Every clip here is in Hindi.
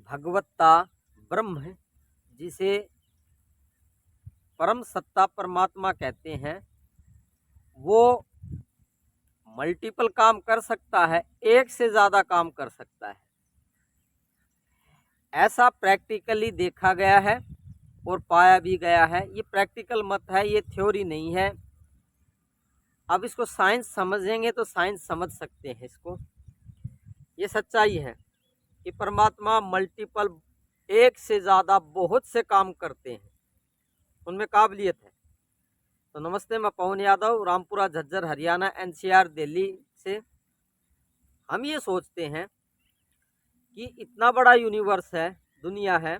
भगवत्ता ब्रह्म है, जिसे परम सत्ता परमात्मा कहते हैं, वो मल्टीपल काम कर सकता है, एक से ज़्यादा काम कर सकता है। ऐसा प्रैक्टिकली देखा गया है और पाया भी गया है। ये प्रैक्टिकल मत है, ये थ्योरी नहीं है। अब इसको साइंस समझेंगे तो साइंस समझ सकते हैं इसको। ये सच्चाई है कि परमात्मा मल्टीपल, एक से ज़्यादा बहुत से काम करते हैं, उनमें काबिलियत है। तो नमस्ते, मैं पवन यादव, रामपुरा झज्जर हरियाणा, एनसीआर दिल्ली से। हम ये सोचते हैं कि इतना बड़ा यूनिवर्स है, दुनिया है,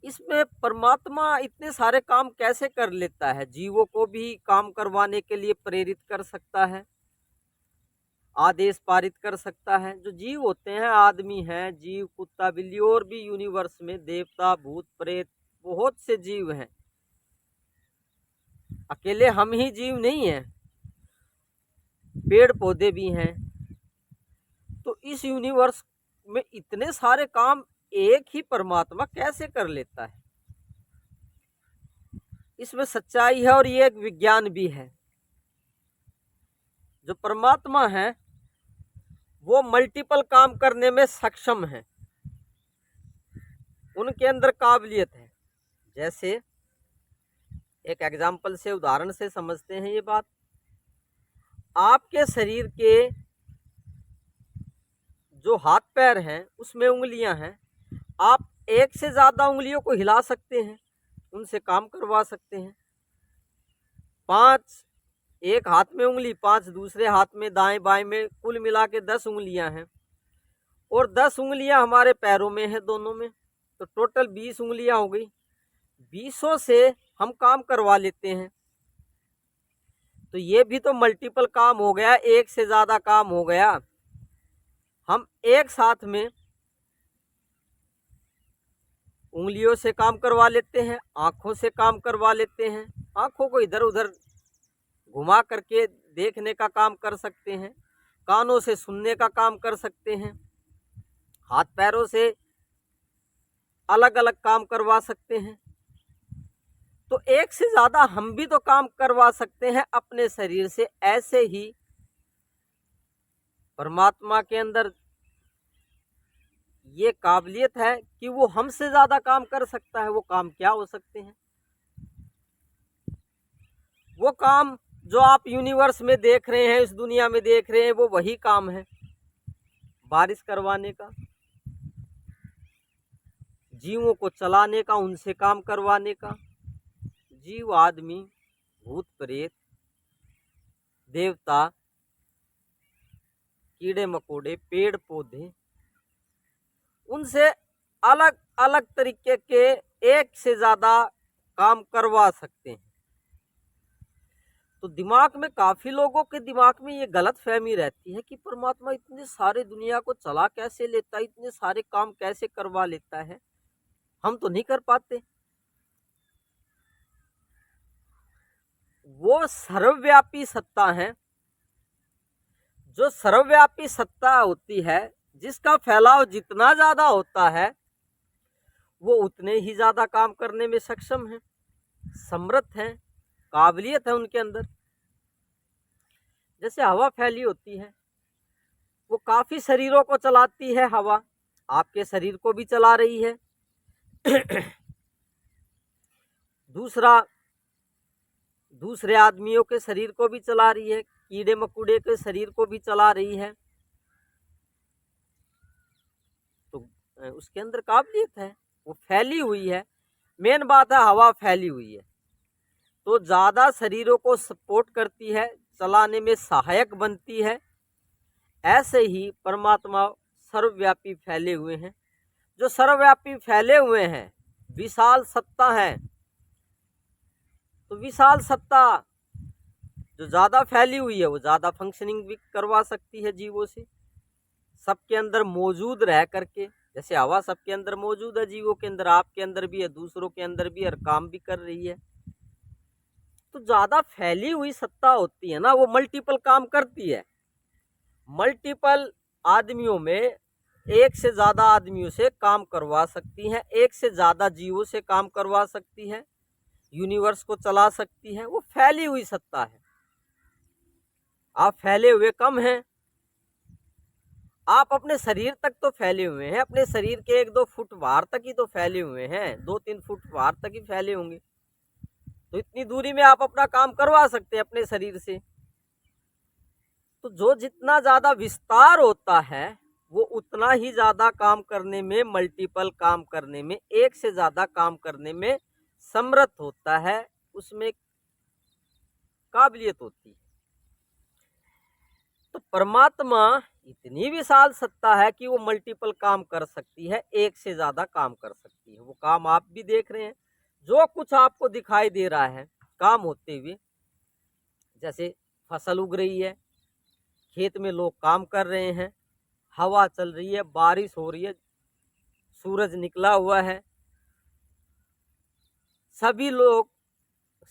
इसमें परमात्मा इतने सारे काम कैसे कर लेता है? जीवों को भी काम करवाने के लिए प्रेरित कर सकता है, आदेश पारित कर सकता है। जो जीव होते हैं, आदमी हैं, जीव, कुत्ता, बिल्ली, और भी यूनिवर्स में देवता, भूत, प्रेत, बहुत से जीव हैं। अकेले हम ही जीव नहीं हैं, पेड़ पौधे भी हैं। तो इस यूनिवर्स में इतने सारे काम एक ही परमात्मा कैसे कर लेता है? इसमें सच्चाई है और ये एक विज्ञान भी है। जो परमात्मा है वो मल्टीपल काम करने में सक्षम है, उनके अंदर काबिलियत है। जैसे एक एग्जाम्पल से, उदाहरण से समझते हैं ये बात। आपके शरीर के जो हाथ पैर हैं उसमें उंगलियां हैं, आप एक से ज़्यादा उंगलियों को हिला सकते हैं, उनसे काम करवा सकते हैं। 5 एक हाथ में उंगली, 5 दूसरे हाथ में, दाएं बाएं में, कुल मिला के 10 उंगलियां हैं। और 10 उंगलियां हमारे पैरों में है, दोनों में, तो टोटल 20 उंगलियां हो गई। 20 से हम काम करवा लेते हैं। तो ये भी तो मल्टीपल काम हो गया, एक से ज़्यादा काम हो गया। हम एक साथ में उंगलियों से काम करवा लेते हैं, आँखों से काम करवा लेते हैं, आँखों को इधर उधर घुमा करके देखने का काम कर सकते हैं, कानों से सुनने का काम कर सकते हैं, हाथ पैरों से अलग अलग काम करवा सकते हैं। तो एक से ज़्यादा हम भी तो काम करवा सकते हैं अपने शरीर से। ऐसे ही परमात्मा के अंदर ये काबिलियत है कि वो हमसे ज़्यादा काम कर सकता है। वो काम क्या हो सकते हैं? वो काम जो आप यूनिवर्स में देख रहे हैं, इस दुनिया में देख रहे हैं, वो वही काम है बारिश करवाने का, जीवों को चलाने का, उनसे काम करवाने का। जीव, आदमी, भूत प्रेत, देवता, कीड़े मकोड़े, पेड़ पौधे, उनसे अलग अलग तरीके के एक से ज़्यादा काम करवा सकते हैं। तो दिमाग में, काफ़ी लोगों के दिमाग में ये गलत फहमी रहती है कि परमात्मा इतने सारे दुनिया को चला कैसे लेता है, इतने सारे काम कैसे करवा लेता है, हम तो नहीं कर पाते। वो सर्वव्यापी सत्ता है। जो सर्वव्यापी सत्ता होती है, जिसका फैलाव जितना ज़्यादा होता है, वो उतने ही ज़्यादा काम करने में सक्षम है, समर्थ हैं, काबिलियत है उनके अंदर। जैसे हवा फैली होती है, वो काफ़ी शरीरों को चलाती है। हवा आपके शरीर को भी चला रही है। दूसरे आदमियों के शरीर को भी चला रही है, कीड़े मकोड़े के शरीर को भी चला रही है। तो उसके अंदर काबिलियत है, वो फैली हुई है। मेन बात है, हवा फैली हुई है तो ज़्यादा शरीरों को सपोर्ट करती है, चलाने में सहायक बनती है। ऐसे ही परमात्मा सर्वव्यापी फैले हुए हैं। जो सर्वव्यापी फैले हुए हैं, विशाल सत्ता है। तो विशाल सत्ता जो ज़्यादा फैली हुई है, वो ज़्यादा फंक्शनिंग भी करवा सकती है जीवों से, सबके अंदर मौजूद रह करके। जैसे हवा सबके अंदर मौजूद है, जीवों के अंदर, आपके अंदर भी है, दूसरों के अंदर भी, हर काम भी कर रही है। तो ज़्यादा फैली हुई सत्ता होती है ना, वो मल्टीपल काम करती है। मल्टीपल आदमियों में एक से ज़्यादा आदमियों से काम करवा सकती हैं, एक से ज़्यादा जीवों से काम करवा सकती है, यूनिवर्स को चला सकती है। वो फैली हुई सत्ता है। आप फैले हुए कम हैं। आप अपने शरीर तक तो फैले हुए हैं, अपने शरीर के 1-2 फुट बाहर तक ही तो फैले हुए हैं, 2-3 फुट बाहर तक ही फैले होंगे। तो इतनी दूरी में आप अपना काम करवा सकते हैं अपने शरीर से। तो जो जितना ज़्यादा विस्तार होता है, वो उतना ही ज़्यादा काम करने में, मल्टीपल काम करने में, एक से ज़्यादा काम करने में समर्थ होता है, उसमें काबिलियत होती है। तो परमात्मा इतनी विशाल सत्ता है कि वो मल्टीपल काम कर सकती है, एक से ज़्यादा काम कर सकती है। वो काम आप भी देख रहे हैं, जो कुछ आपको दिखाई दे रहा है काम होते हुए, जैसे फसल उग रही है, खेत में लोग काम कर रहे हैं, हवा चल रही है, बारिश हो रही है, सूरज निकला हुआ है, सभी लोग,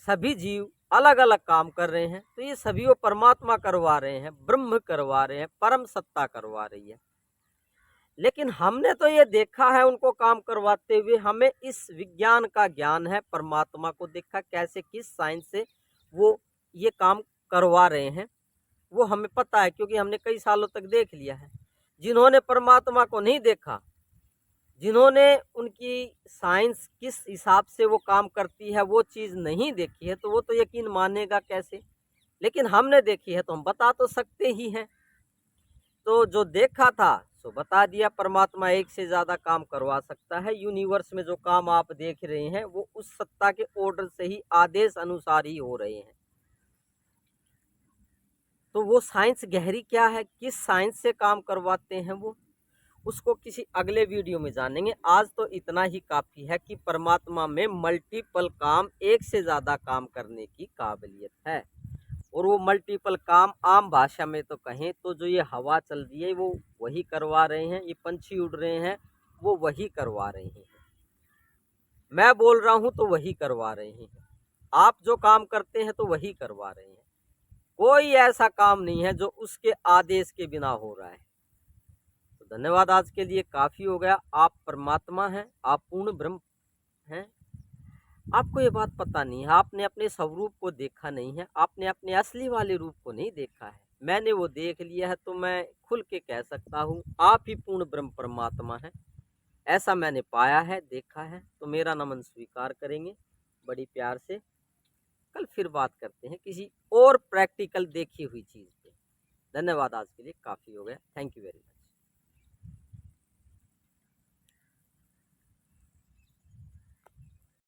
सभी जीव अलग अलग काम कर रहे हैं। तो ये सभी वो परमात्मा करवा रहे हैं, ब्रह्म करवा रहे हैं, परम सत्ता करवा रही है। लेकिन हमने तो ये देखा है उनको काम करवाते हुए, हमें इस विज्ञान का ज्ञान है, परमात्मा को देखा कैसे, किस साइंस से वो ये काम करवा रहे हैं, वो हमें पता है, क्योंकि हमने कई सालों तक देख लिया है। जिन्होंने परमात्मा को नहीं देखा, जिन्होंने उनकी साइंस किस हिसाब से वो काम करती है वो चीज़ नहीं देखी है, तो वो तो यकीन मानेगा कैसे। लेकिन हमने देखी है तो हम बता तो सकते ही हैं। तो जो देखा था सो बता दिया, परमात्मा एक से ज़्यादा काम करवा सकता है। यूनिवर्स में जो काम आप देख रहे हैं वो उस सत्ता के ऑर्डर से ही, आदेश अनुसार ही हो रहे हैं। तो वो साइंस गहरी क्या है, किस साइंस से काम करवाते हैं वो, उसको किसी अगले वीडियो में जानेंगे। आज तो इतना ही काफ़ी है कि परमात्मा में मल्टीपल काम, एक से ज़्यादा काम करने की काबिलियत है। और वो मल्टीपल काम आम भाषा में तो कहें तो जो ये हवा चल रही है वो वही करवा रहे हैं, ये पंछी उड़ रहे हैं वो वही करवा रहे हैं, मैं बोल रहा हूँ तो वही करवा रहे हैं, आप जो काम करते हैं तो वही करवा रहे हैं। कोई ऐसा काम नहीं है जो उसके आदेश के बिना हो रहा है। तो धन्यवाद, आज के लिए काफ़ी हो गया। आप परमात्मा हैं, आप पूर्ण ब्रह्म हैं। आपको ये बात पता नहीं है, आपने अपने स्वरूप को देखा नहीं है, आपने अपने असली वाले रूप को नहीं देखा है। मैंने वो देख लिया है, तो मैं खुल के कह सकता हूँ आप ही पूर्ण ब्रह्म परमात्मा हैं। ऐसा मैंने पाया है, देखा है, तो मेरा नमन स्वीकार करेंगे बड़ी प्यार से। कल फिर बात करते हैं किसी और प्रैक्टिकल देखी हुई चीज़ पे। धन्यवाद, आज के लिए काफ़ी हो गया। Thank you very much.